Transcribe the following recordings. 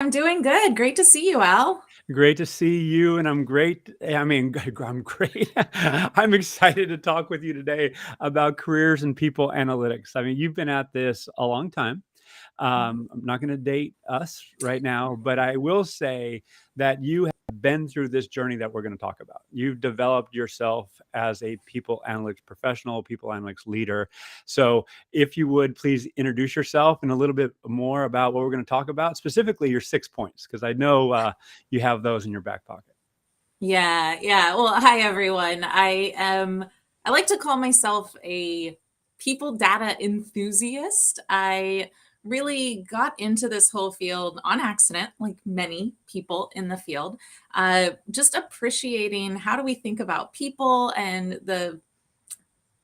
I'm doing good. Great to see you, Al. Great to see you, and I'm great. I mean, I'm great. I'm excited to talk with you today about careers and people analytics. I mean, you've been at this a long time. I'm not going to date us right now, but I will say that you have been through this journey that we're going to talk about. You've developed yourself as a people analytics professional, people analytics leader. So, if you would please introduce yourself and a little bit more about what we're going to talk about, specifically your 6 points, because I know you have those in your back pocket. Yeah. Well, hi everyone. I like to call myself a people data enthusiast. I really got into this whole field on accident, like many people in the field. Just appreciating how do we think about people and the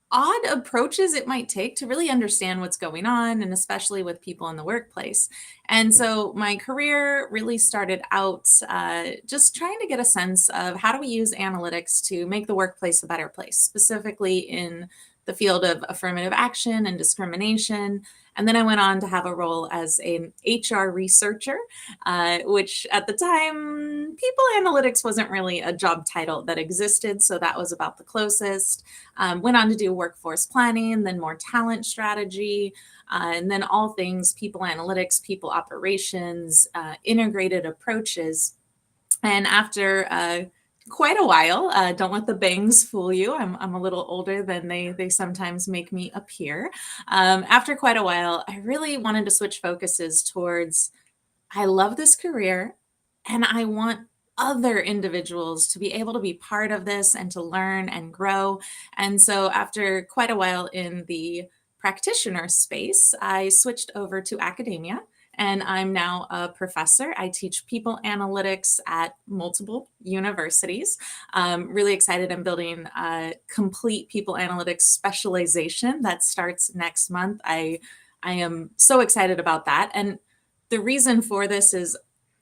odd approaches it might take to really understand what's going on, and especially with people in the workplace. And so my career really started out just trying to get a sense of how do we use analytics to make the workplace a better place, specifically in the field of affirmative action and discrimination. And then I went on to have a role as an HR researcher, which at the time, people analytics wasn't really a job title that existed. So that was about the closest. Went on to do workforce planning, then more talent strategy, and then all things people analytics, people operations, integrated approaches. And after quite a while, don't let the bangs fool you. I'm a little older than they sometimes make me appear. After quite a while, I really wanted to switch focuses towards I love this career and I want other individuals to be able to be part of this and to learn and grow. And so, after quite a while in the practitioner space, I switched over to academia. And I'm now a professor. I teach people analytics at multiple universities. Really excited. I'm building a complete people analytics specialization that starts next month. I am so excited about that. And the reason for this is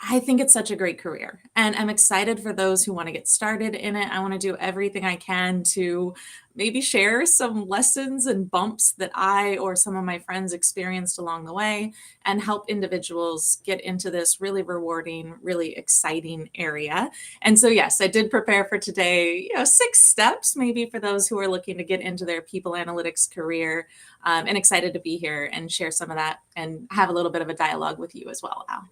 I think it's such a great career and I'm excited for those who want to get started in it. I want to do everything I can to maybe share some lessons and bumps that I or some of my friends experienced along the way and help individuals get into this really rewarding, really exciting area. And so, yes, I did prepare for today, 6 steps maybe for those who are looking to get into their people analytics career, and excited to be here and share some of that and have a little bit of a dialogue with you as well, Al.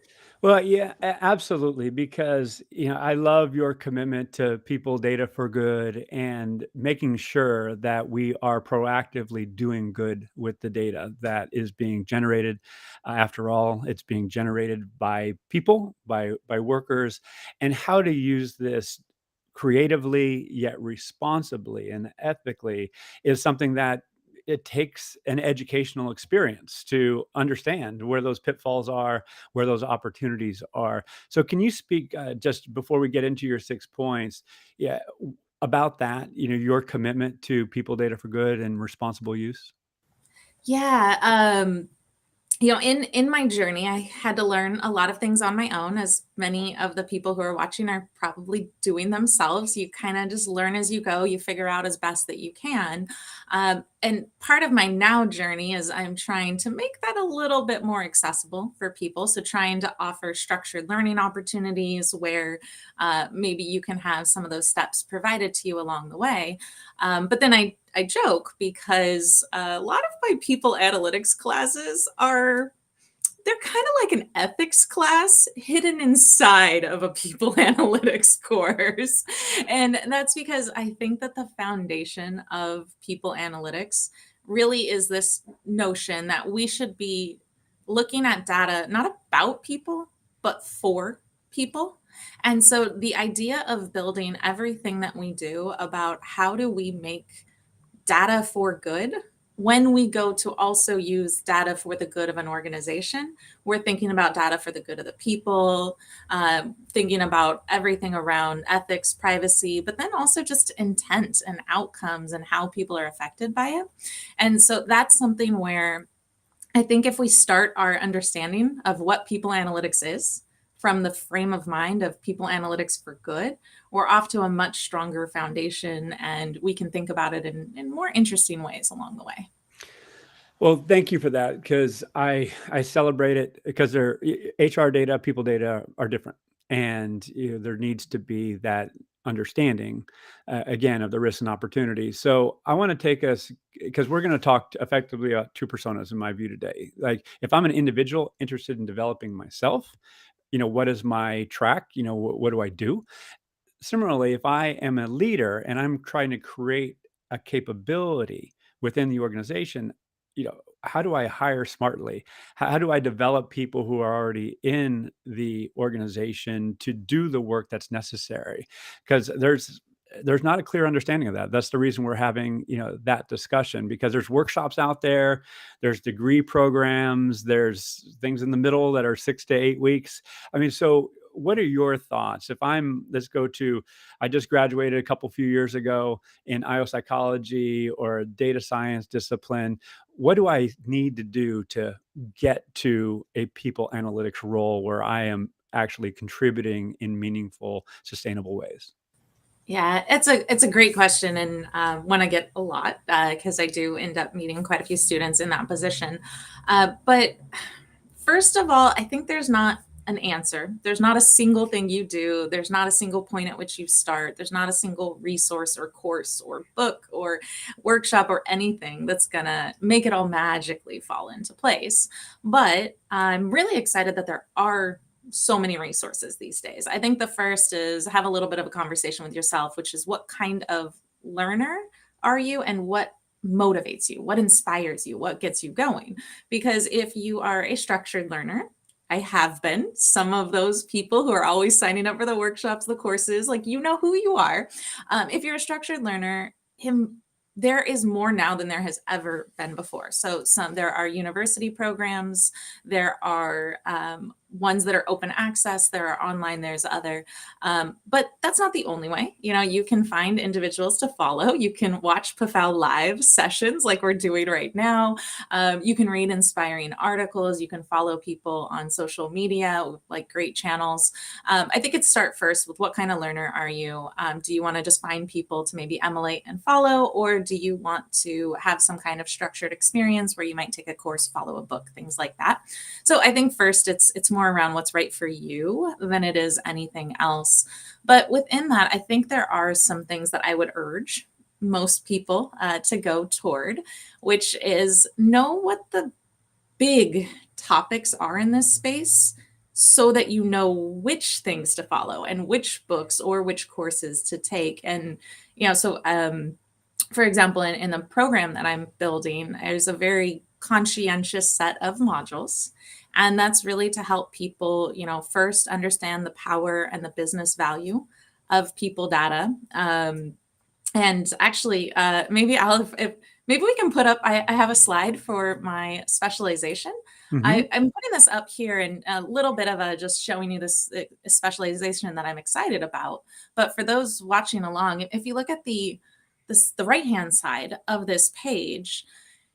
Well, yeah, absolutely. Because, I love your commitment to people data for good and making sure that we are proactively doing good with the data that is being generated. After all, it's being generated by people, by workers, and how to use this creatively yet responsibly and ethically is something that it takes an educational experience to understand where those pitfalls are, where those opportunities are. So, can you speak just before we get into your 6 points, yeah, about that? Your commitment to people data for good and responsible use. Yeah. In my journey, I had to learn a lot of things on my own, as many of the people who are watching are probably doing themselves. You kind of just learn as you go, you figure out as best that you can. And part of my now journey is I'm trying to make that a little bit more accessible for people. So, trying to offer structured learning opportunities where maybe you can have some of those steps provided to you along the way. But then I joke because a lot of my people analytics classes they're kind of like an ethics class hidden inside of a people analytics course. And that's because I think that the foundation of people analytics really is this notion that we should be looking at data not about people, but for people. And so the idea of building everything that we do about how do we make data for good, when we go to also use data for the good of an organization, we're thinking about data for the good of the people, thinking about everything around ethics, privacy, but then also just intent and outcomes and how people are affected by it. And so that's something where I think if we start our understanding of what people analytics is from the frame of mind of people analytics for good, we're off to a much stronger foundation and we can think about it in more interesting ways along the way. Well, thank you for that, because I celebrate it, because they're HR data, people data are different, and there needs to be that understanding, again, of the risks and opportunities. So I want to take us, because we're going to talk effectively about two personas in my view today. Like, if I'm an individual interested in developing myself, what is my track? What do I do? Similarly, if I am a leader and I'm trying to create a capability within the organization, how do I hire smartly? How do I develop people who are already in the organization to do the work that's necessary? Because there's not a clear understanding of that. That's the reason we're having that discussion, because there's workshops out there, there's degree programs, there's things in the middle that are 6 to 8 weeks. I mean, so what are your thoughts? Let's go to, I just graduated a few years ago in IO psychology or a data science discipline. What do I need to do to get to a people analytics role where I am actually contributing in meaningful, sustainable ways? Yeah, it's a great question, and one I get a lot because I do end up meeting quite a few students in that position. But first of all, I think there's not an answer. There's not a single thing you do. There's not a single point at which you start. There's not a single resource or course or book or workshop or anything that's going to make it all magically fall into place. But I'm really excited that there are so many resources these days. I think the first is have a little bit of a conversation with yourself, which is what kind of learner are you and what motivates you, what inspires you, what gets you going. Because if you are a structured learner, I have been some of those people who are always signing up for the workshops, the courses, like who you are. If you're a structured learner, there is more now than there has ever been before. So there are university programs, there are ones that are open access, there are online, there's other, but that's not the only way. You can find individuals to follow. You can watch PFAL live sessions like we're doing right now. You can read inspiring articles. You can follow people on social media with like great channels. I think it's start first with what kind of learner are you? Do you want to just find people to maybe emulate and follow, or do you want to have some kind of structured experience where you might take a course, follow a book, things like that? So I think first it's more around what's right for you than it is anything else. But within that, I think there are some things that I would urge most people to go toward, which is know what the big topics are in this space so that you know which things to follow and which books or which courses to take. And, for example, in the program that I'm building, there's a very conscientious set of modules. And that's really to help people, first understand the power and the business value of people data. And actually, maybe we can put up, I have a slide for my specialization. Hmm. I'm putting this up here and a little bit of just showing you this specialization that I'm excited about. But for those watching along, if you look at the right-hand side of this page,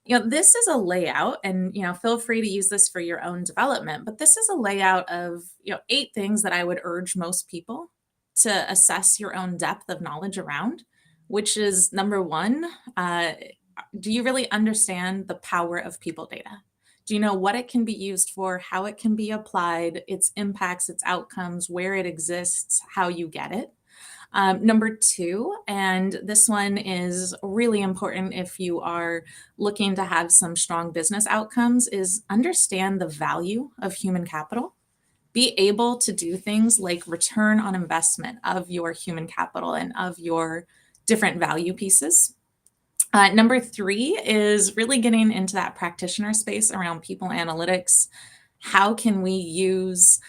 this is a layout, and feel free to use this for your own development, but this is a layout of 8 things that I would urge most people to assess your own depth of knowledge around, which is number one, do you really understand the power of people data? Do you know what it can be used for, how it can be applied, its impacts, its outcomes, where it exists, how you get it? Number 2, and this one is really important if you are looking to have some strong business outcomes, is understand the value of human capital. Be able to do things like return on investment of your human capital and of your different value pieces. Number 3 is really getting into that practitioner space around people analytics. How can we use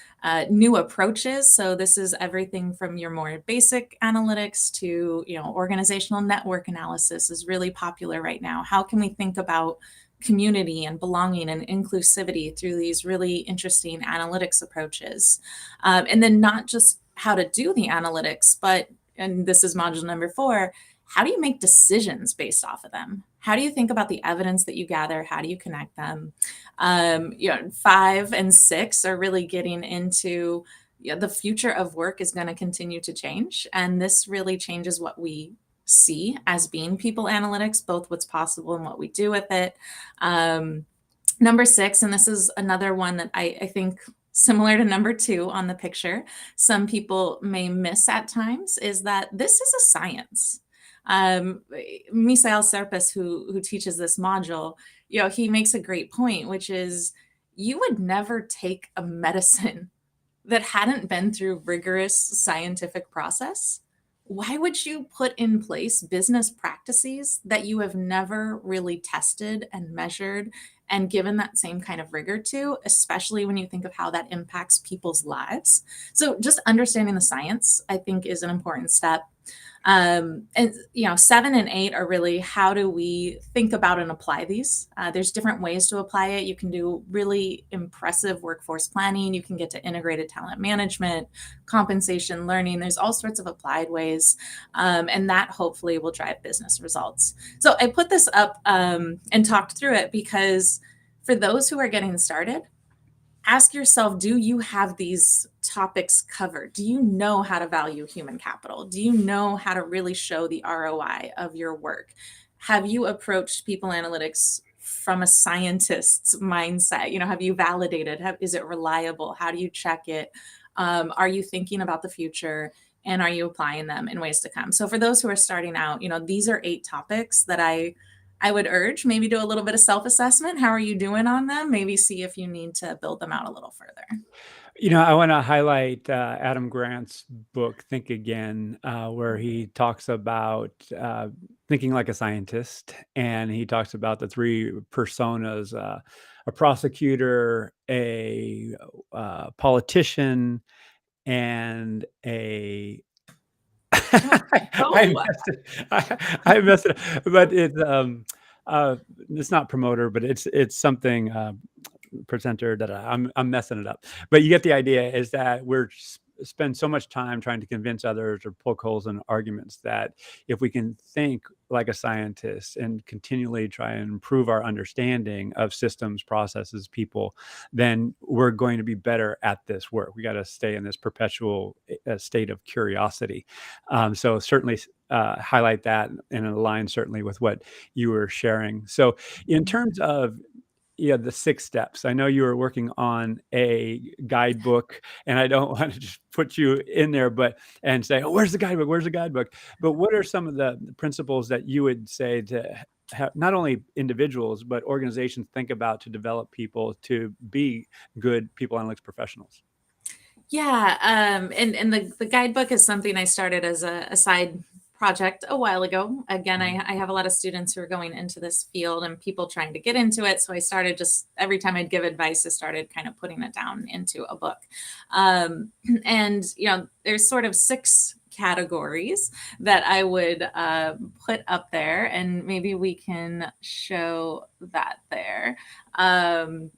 new approaches? So this is everything from your more basic analytics to, organizational network analysis is really popular right now. How can we think about community and belonging and inclusivity through these really interesting analytics approaches? And then not just how to do the analytics, but, and this is module number 4, how do you make decisions based off of them? How do you think about the evidence that you gather? How do you connect them? 5 and 6 are really getting into the future of work is going to continue to change. And this really changes what we see as being people analytics, both what's possible and what we do with it. Number 6, and this is another one that I think similar to number 2 on the picture, some people may miss at times, is that this is a science. Misael Serpis, who teaches this module, he makes a great point, which is you would never take a medicine that hadn't been through rigorous scientific process. Why would you put in place business practices that you have never really tested and measured and given that same kind of rigor to, especially when you think of how that impacts people's lives? So just understanding the science, I think, is an important step. And 7 and 8 are really how do we think about and apply these. There's different ways to apply it. You can do really impressive workforce planning. You can get to integrated talent management, compensation, learning. There's all sorts of applied ways, and that hopefully will drive business results. So I put this up and talked through it because for those who are getting started, ask yourself, do you have these topics covered? Do you know how to value human capital? Do you know how to really show the ROI of your work? Have you approached people analytics from a scientist's mindset? Have you validated? Is it reliable? How do you check it? Are you thinking about the future? And are you applying them in ways to come? So for those who are starting out, these are 8 topics that I would urge maybe do a little bit of self-assessment. How are you doing on them? Maybe see if you need to build them out a little further. I want to highlight Adam Grant's book, Think Again, where he talks about thinking like a scientist. And he talks about the 3 personas, a prosecutor, a politician, and a I Oh, messed it. I messed it up, but it's not promoter, but it's something presenter that I'm messing it up. But you get the idea. Is that we're spend so much time trying to convince others or poke holes in arguments that if we can think like a scientist and continually try and improve our understanding of systems, processes, people, then we're going to be better at this work. We got to stay in this perpetual state of curiosity. So certainly highlight that and align certainly with what you were sharing. So in terms of the 6 steps. I know you were working on a guidebook, and I don't want to just put you in there, and say, "Oh, where's the guidebook? Where's the guidebook?" But what are some of the principles that you would say to have not only individuals but organizations think about to develop people to be good people analytics professionals? Yeah, and the guidebook is something I started as a side project a while ago. Again, I have a lot of students who are going into this field and people trying to get into it. So I started just every time I'd give advice, I started kind of putting it down into a book. And there's sort of 6 categories that I would put up there, and maybe we can show that there. And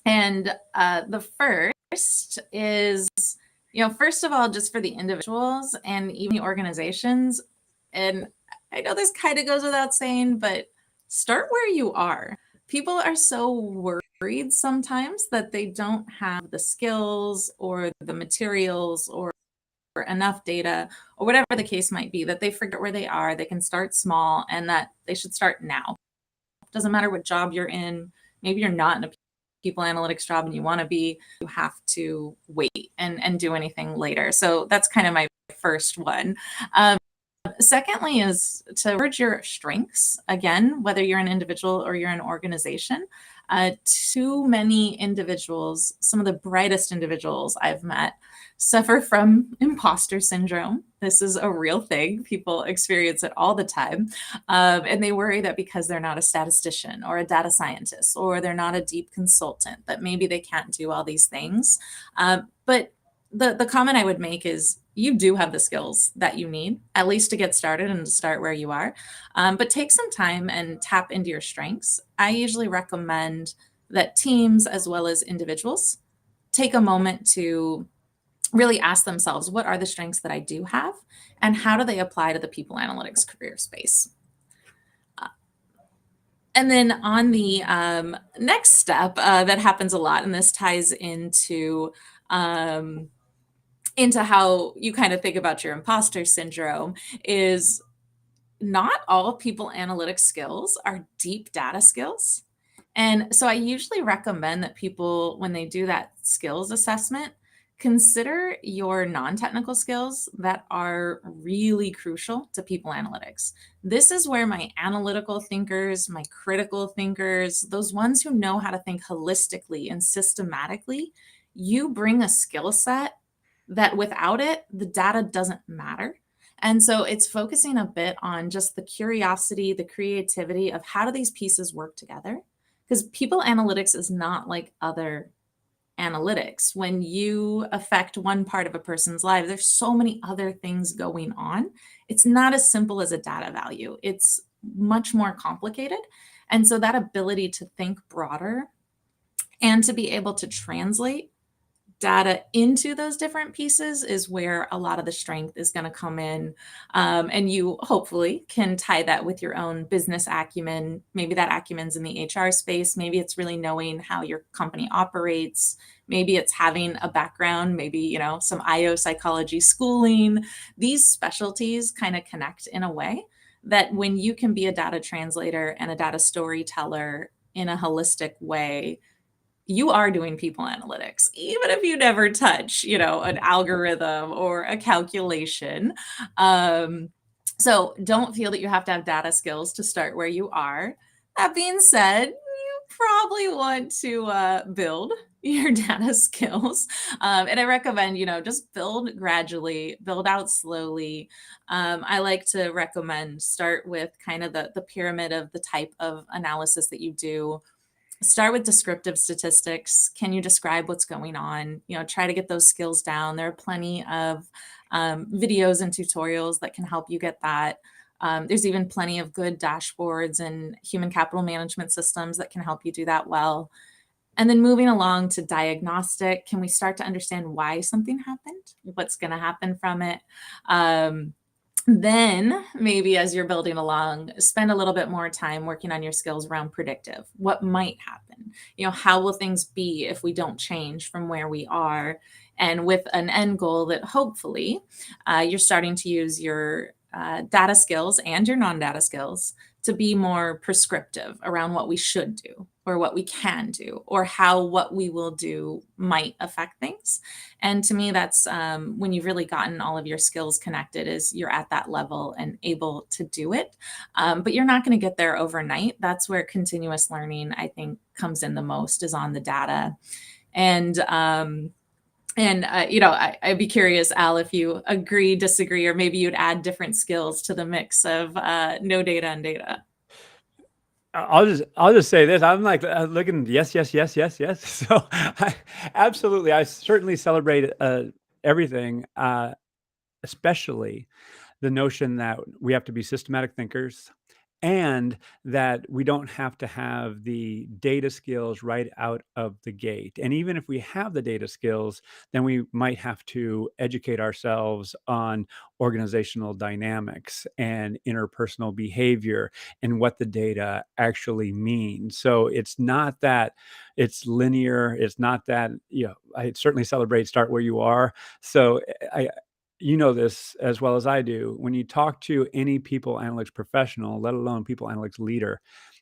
the first is, first of all, just for the individuals and even the organizations. And I know this kind of goes without saying, but start where you are. People are so worried sometimes that they don't have the skills or the materials or enough data or whatever the case might be, that they forget where they are. They can start small and that they should start now. Doesn't matter what job you're in. Maybe you're not in a people analytics job and you want to be, you have to wait and do anything later. So that's kind of my first one. Secondly is to leverage your strengths. Again, whether you're an individual or you're an organization, too many individuals, some of the brightest individuals I've met, suffer from imposter syndrome. This is a real thing. People experience it all the time. And they worry that because they're not a statistician or a data scientist or they're not a deep consultant, that maybe they can't do all these things. But the comment I would make is you do have the skills that you need, at least to get started and to start where you are. But take some time and tap into your strengths. I usually recommend that teams as well as individuals take a moment to really ask themselves, what are the strengths that I do have and how do they apply to the people analytics career space? And then on the next step that happens a lot, and this ties into how you kind of think about your imposter syndrome, is not all people analytics skills are deep data skills. And so I usually recommend that people, when they do that skills assessment, consider your non technical skills that are really crucial to people analytics. This is where my analytical thinkers, my critical thinkers, those ones who know how to think holistically and systematically, you bring a skill set that without it, the data doesn't matter. And so it's focusing a bit on just the curiosity, the creativity of how do these pieces work together? Because people analytics is not like other analytics. When you affect one part of a person's life, there's so many other things going on. It's not as simple as a data value, it's much more complicated. And so that ability to think broader and to be able to translate data into those different pieces is where a lot of the strength is going to come in. And you hopefully can tie that with your own business acumen. Maybe that acumen's in the HR space. Maybe it's really knowing how your company operates. Maybe it's having a background, maybe, some IO psychology schooling. These specialties kind of connect in a way that when you can be a data translator and a data storyteller in a holistic way, you are doing people analytics, even if you never touch, an algorithm or a calculation. So don't feel that you have to have data skills to start where you are. That being said, you probably want to build your data skills. And I recommend, just build gradually, build out slowly. I like to recommend start with kind of the pyramid of the type of analysis that you do. Start with descriptive statistics. Can you describe what's going on? Try to get those skills down. There are plenty of videos and tutorials that can help you get that. There's even plenty of good dashboards and human capital management systems that can help you do that well. And then moving along to diagnostic, can we start to understand why something happened? What's going to happen from it? Then maybe as you're building along, spend a little bit more time working on your skills around predictive. What might happen? How will things be if we don't change from where we are? And with an end goal that hopefully you're starting to use your data skills and your non-data skills to be more prescriptive around what we should do or what we can do or how what we will do might affect things. And to me, that's when you've really gotten all of your skills connected, is you're at that level and able to do it. But you're not going to get there overnight. That's where continuous learning, I think, comes in the most, is on the data. And I'd be curious, Al, if you agree, disagree, or maybe you'd add different skills to the mix of no data and data. I'll just say this. I'm like looking, yes, yes, yes, yes, yes. So absolutely, I certainly celebrate everything, especially the notion that we have to be systematic thinkers and that we don't have to have the data skills right out of the gate. And even if we have the data skills, then we might have to educate ourselves on organizational dynamics and interpersonal behavior and what the data actually means. So it's not that it's linear. It's not that, I certainly celebrate start where you are. So you know this as well as I do. When you talk to any people analytics professional, let alone people analytics leader,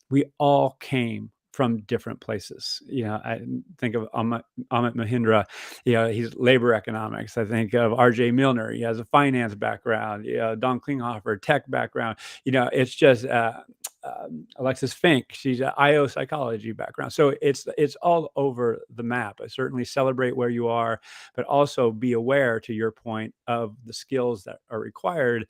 we all came from different places. I think of Amit Mahindra, he's labor economics. I think of RJ Milner, he has a finance background. Don Klinghoffer, tech background. It's just Alexis Fink, she's an IO psychology background. So it's all over the map. I certainly celebrate where you are, but also be aware, to your point, of the skills that are required.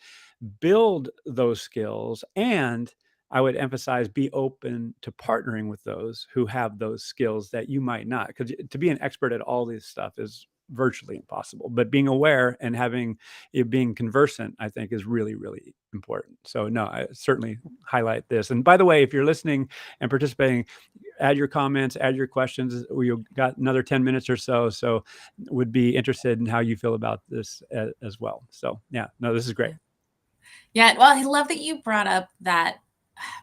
Build those skills, and I would emphasize, be open to partnering with those who have those skills that you might not, because to be an expert at all this stuff is virtually impossible. But being aware and being conversant, I think, is really, really important. So no, I certainly highlight this. And by the way, if you're listening and participating, add your comments, add your questions. We've got another 10 minutes or so. So would be interested in how you feel about this as well. So yeah, no, this is great. Yeah, well, I love that you brought up that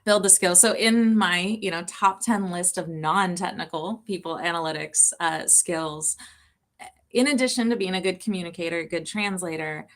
build the skills. So in my, top 10 list of non-technical people analytics skills, in addition to being a good communicator, good translator,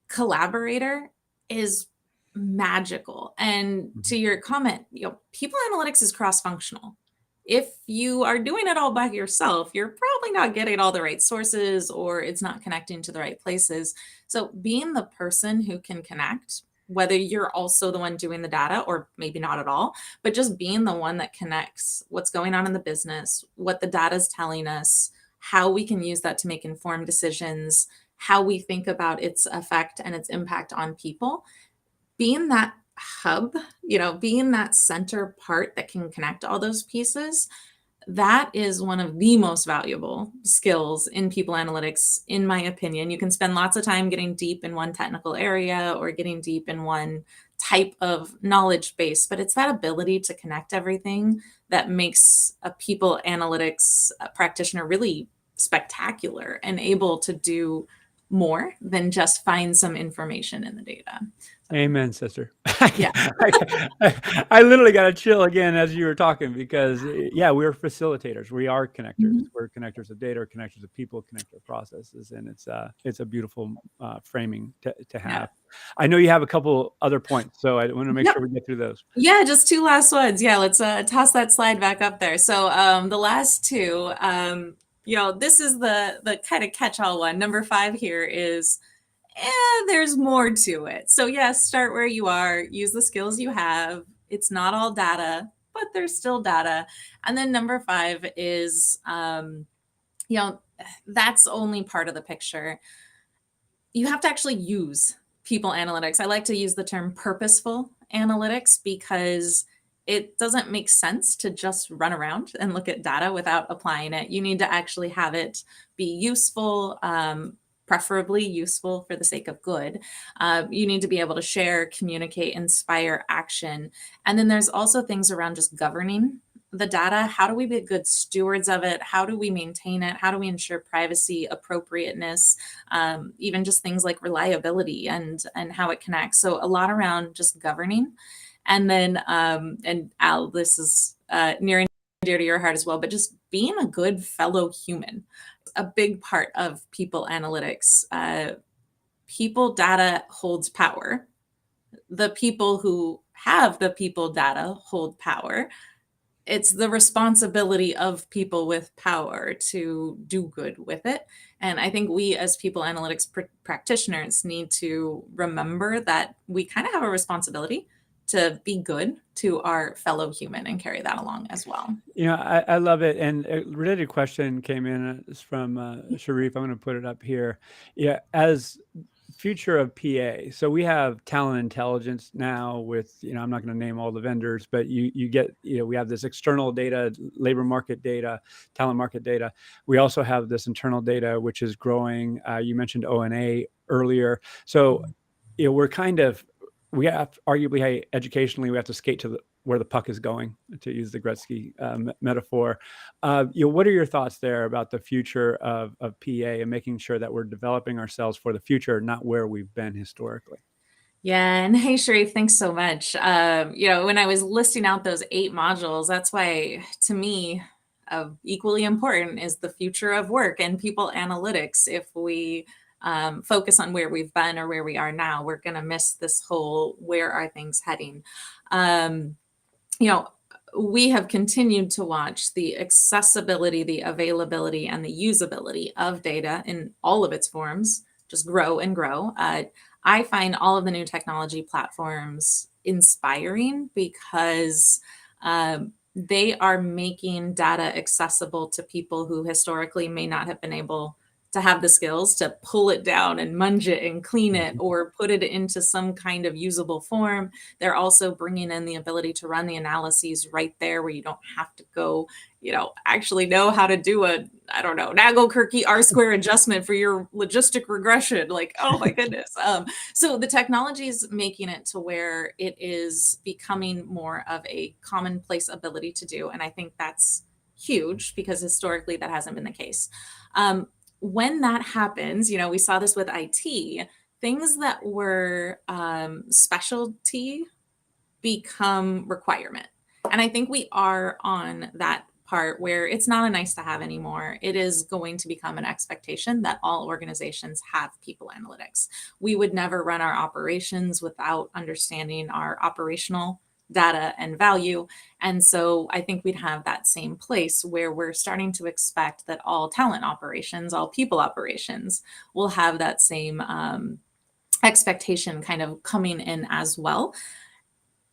collaborator is magical. And Mhm. to your comment, people analytics is cross-functional. If you are doing it all by yourself, you're probably not getting all the right sources or it's not connecting to the right places. So being the person who can connect, whether you're also the one doing the data or maybe not at all, but just being the one that connects what's going on in the business, what the data is telling us, how we can use that to make informed decisions, how we think about its effect and its impact on people, being that hub, being that center part that can connect all those pieces, that is one of the most valuable skills in people analytics, in my opinion. You can spend lots of time getting deep in one technical area or getting deep in one type of knowledge base, but it's that ability to connect everything that makes a people analytics practitioner really spectacular and able to do more than just find some information in the data. So, Amen, sister. yeah. I literally got a chill again as you were talking because, yeah, we're facilitators. We are connectors. Mhm. We're connectors of data, connectors of people, connector of processes, and it's a beautiful framing to Yeah. have. I know you have a couple other points, so I want to make Yep. sure we get through those. Yeah, just two last ones. Yeah, let's toss that slide back up there. So the last two, this is the kind of catch-all one. Number 5 here is, there's more to it. So yes, start where you are, use the skills you have. It's not all data, but there's still data. And then number 5 is, that's only part of the picture. You have to actually use people analytics. I like to use the term purposeful analytics because it doesn't make sense to just run around and look at data without applying it. You need to actually have it be useful, preferably useful for the sake of good. You need to be able to share, communicate, inspire action. And then there's also things around just governing the data. How do we be good stewards of it? How do we maintain it? How do we ensure privacy, appropriateness, even just things like reliability and how it connects? So a lot around just governing. And then, and Al, this is near and dear to your heart as well, but just being a good fellow human, a big part of people analytics. People data holds power. The people who have the people data hold power. It's the responsibility of people with power to do good with it. And I think we as people analytics practitioners need to remember that we kind of have a responsibility to be good to our fellow human and carry that along as well. I love it. And a related question came in. It's from Sharif. I'm going to put it up here. Yeah, as future of PA. So we have talent intelligence now with, I'm not going to name all the vendors, but you get, we have this external data, labor market data, talent market data. We also have this internal data, which is growing. You mentioned O&A earlier. So, we're kind of, we have arguably, hey, educationally, we have to skate to where the puck is going, to use the Gretzky metaphor. What are your thoughts there about the future of PA and making sure that we're developing ourselves for the future, not where we've been historically? Yeah, and hey, Sharif, thanks so much. When I was listing out those 8 modules, that's why, to me, equally important is the future of work and people analytics. If we focus on where we've been or where we are now, we're going to miss this whole where are things heading. Um, you know, we have continued to watch the accessibility, the availability, and the usability of data in all of its forms just grow and grow. I find all of the new technology platforms inspiring because they are making data accessible to people who historically may not have been able to have the skills to pull it down and munge it and clean it Mhm. or put it into some kind of usable form. They're also bringing in the ability to run the analyses right there where you don't have to go, actually know how to do a, I don't know, Nagelkirky R-square adjustment for your logistic regression. Like, oh my goodness. So the technology is making it to where it is becoming more of a commonplace ability to do. And I think that's huge because historically that hasn't been the case. When that happens, we saw this with IT, things that were specialty become requirement. And I think we are on that part where it's not a nice to have anymore. It is going to become an expectation that all organizations have people analytics. We would never run our operations without understanding our operational data and value. And so I think we'd have that same place where we're starting to expect that all talent operations, all people operations will have that same expectation kind of coming in as well.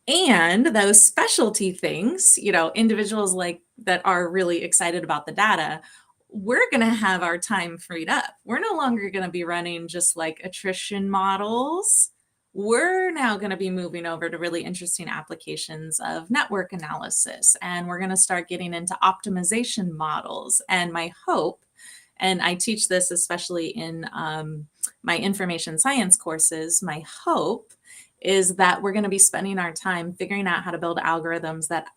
And those specialty things, individuals like that are really excited about the data, we're going to have our time freed up. We're no longer going to be running just like attrition models. We're now going to be moving over to really interesting applications of network analysis. And we're going to start getting into optimization models. And my hope, and I teach this especially in my information science courses, my hope is that we're going to be spending our time figuring out how to build algorithms that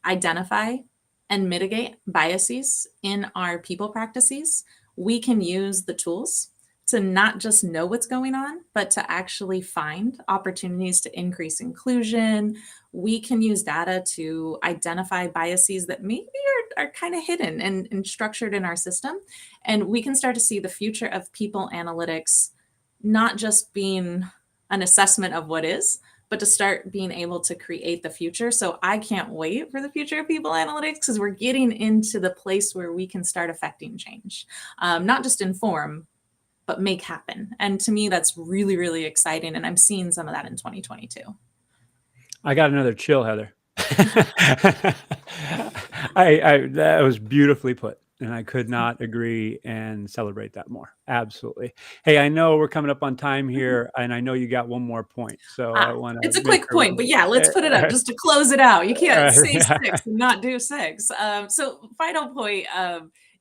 identify and mitigate biases in our people practices. We can use the tools to not just know what's going on, but to actually find opportunities to increase inclusion. We can use data to identify biases that maybe are kind of hidden and structured in our system. And we can start to see the future of people analytics not just being an assessment of what is, but to start being able to create the future. So I can't wait for the future of people analytics because we're getting into the place where we can start affecting change, not just inform, but make happen. And to me, that's really, really exciting. And I'm seeing some of that in 2022. I got another chill, Heather. That was beautifully put. And I could not agree and celebrate that more. Absolutely. Hey, I know we're coming up on time here, and I know you got one more point. So I want to It's a make quick sure point, but yeah, let's put it up just to close it out. You can't say we. 6 and not do 6. So final point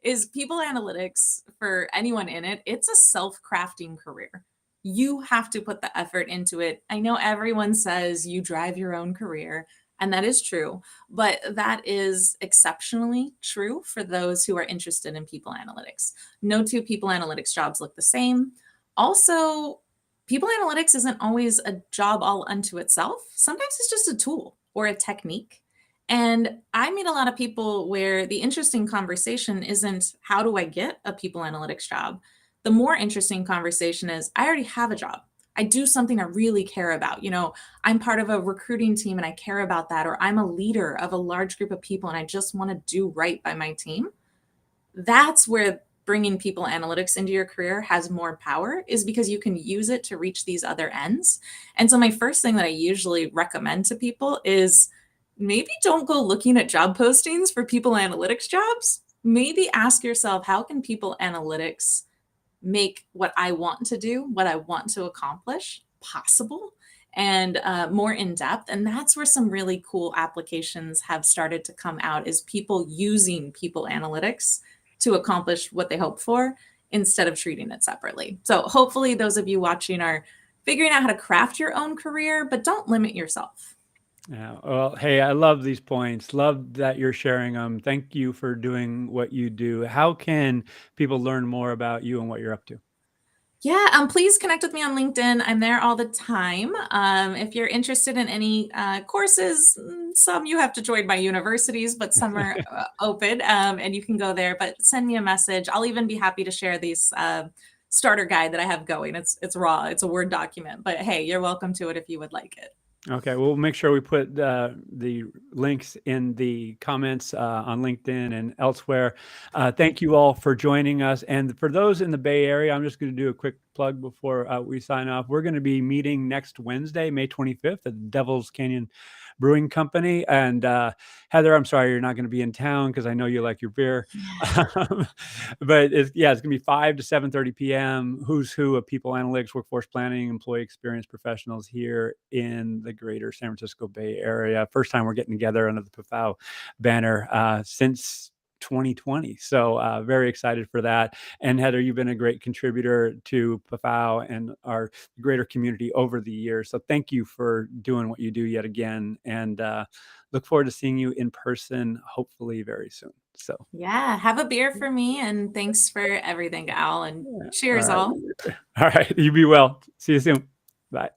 is people analytics for anyone in it. It's a self-crafting career. You have to put the effort into it. I know everyone says you drive your own career, and that is true, but that is exceptionally true for those who are interested in people analytics. No two people analytics jobs look the same. Also, people analytics isn't always a job all unto itself. Sometimes it's just a tool or a technique. And I meet a lot of people where the interesting conversation isn't how do I get a people analytics job? The more interesting conversation is I already have a job. I do something I really care about. I'm part of a recruiting team and I care about that, or I'm a leader of a large group of people and I just want to do right by my team. That's where bringing people analytics into your career has more power, is because you can use it to reach these other ends. And so my first thing that I usually recommend to people is maybe don't go looking at job postings for people analytics jobs. Maybe ask yourself, how can people analytics make what I want to do, what I want to accomplish possible and more in depth. And that's where some really cool applications have started to come out, is people using people analytics to accomplish what they hope for instead of treating it separately. So hopefully those of you watching are figuring out how to craft your own career, but don't limit yourself. Yeah. Well, hey, I love these points. Love that you're sharing them. Thank you for doing what you do. How can people learn more about you and what you're up to? Yeah, please connect with me on LinkedIn. I'm there all the time. If you're interested in any courses, some you have to join my universities, but some are open, and you can go there. But send me a message. I'll even be happy to share these starter guide that I have going. It's raw. It's a Word document, but hey, you're welcome to it if you would like it. Okay, we'll make sure we put the links in the comments on LinkedIn and elsewhere. Thank you all for joining us. And for those in the Bay Area, I'm just going to do a quick plug before we sign off. We're going to be meeting next Wednesday, May 25th at the Devil's Canyon Brewing Company. And Heather, I'm sorry you're not going to be in town because I know you like your beer. But it's going to be 5 to 7:30 p.m. Who's who of people analytics, workforce planning, employee experience professionals here in the greater San Francisco Bay Area. First time we're getting together under the PFAO banner since 2020. So very excited for that. And Heather, you've been a great contributor to PFAO and our greater community over the years. So thank you for doing what you do yet again. And look forward to seeing you in person, hopefully very soon. So yeah, have a beer for me, and thanks for everything, Al, and cheers all. All right. You be well. See you soon. Bye.